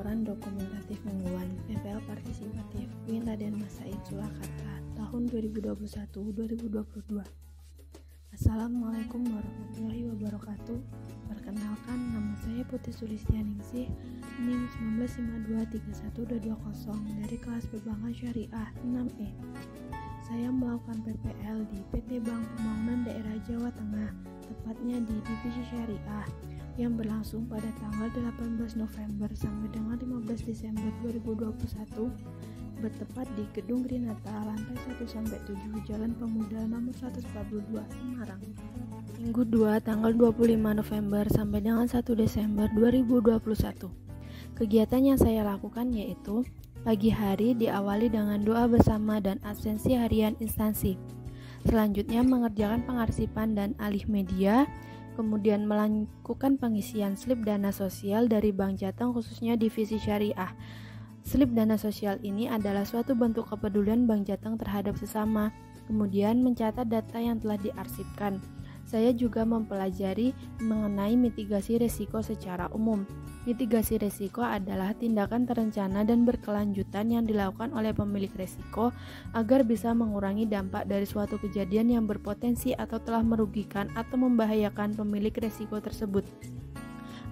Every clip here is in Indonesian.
Laporan Dokumentatif Mingguan PPL Partisipatif Win Raden Mas Said Surakarta tahun 2021-2022. Assalamualaikum warahmatullahi wabarakatuh. Perkenalkan, nama saya Putri Sulistianingsih, NIM 19523120 dari kelas Perbankan Syariah 6E. Saya melakukan PPL di PT Bank Pembangunan Daerah Jawa Tengah, tepatnya di Divisi Syariah, yang berlangsung pada tanggal 18 November sampai dengan 15 Desember 2021, bertepat di Gedung Grinata, lantai 1-7, Jalan Pemuda nomor 142, Semarang. Minggu 2, tanggal 25 November sampai dengan 1 Desember 2021. Kegiatan yang saya lakukan yaitu pagi hari diawali dengan doa bersama dan absensi harian instansi. Selanjutnya mengerjakan pengarsipan dan alih media, kemudian melakukan pengisian slip dana sosial dari Bank Jateng khususnya divisi syariah. Slip dana sosial ini adalah suatu bentuk kepedulian Bank Jateng terhadap sesama, kemudian mencatat data yang telah diarsipkan. Saya juga mempelajari mengenai mitigasi risiko secara umum. Mitigasi risiko adalah tindakan terencana dan berkelanjutan yang dilakukan oleh pemilik risiko agar bisa mengurangi dampak dari suatu kejadian yang berpotensi atau telah merugikan atau membahayakan pemilik risiko tersebut.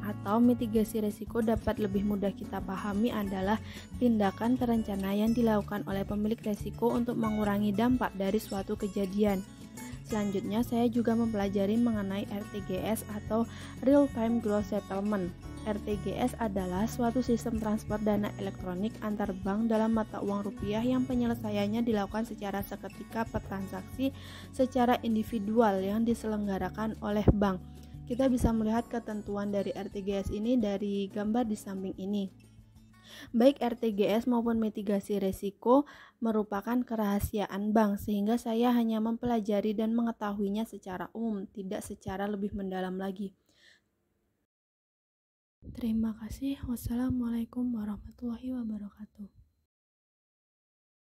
Atau mitigasi risiko dapat lebih mudah kita pahami adalah tindakan terencana yang dilakukan oleh pemilik risiko untuk mengurangi dampak dari suatu kejadian. Selanjutnya, saya juga mempelajari mengenai RTGS atau Real Time Gross Settlement. RTGS adalah suatu sistem transfer dana elektronik antar bank dalam mata uang rupiah yang penyelesaiannya dilakukan secara seketika per transaksi secara individual yang diselenggarakan oleh bank. Kita bisa melihat ketentuan dari RTGS ini dari gambar di samping ini. Baik RTGS maupun mitigasi risiko merupakan kerahasiaan bank, sehingga saya hanya mempelajari dan mengetahuinya secara umum, tidak secara lebih mendalam lagi. Terima kasih. Wassalamualaikum warahmatullahi wabarakatuh.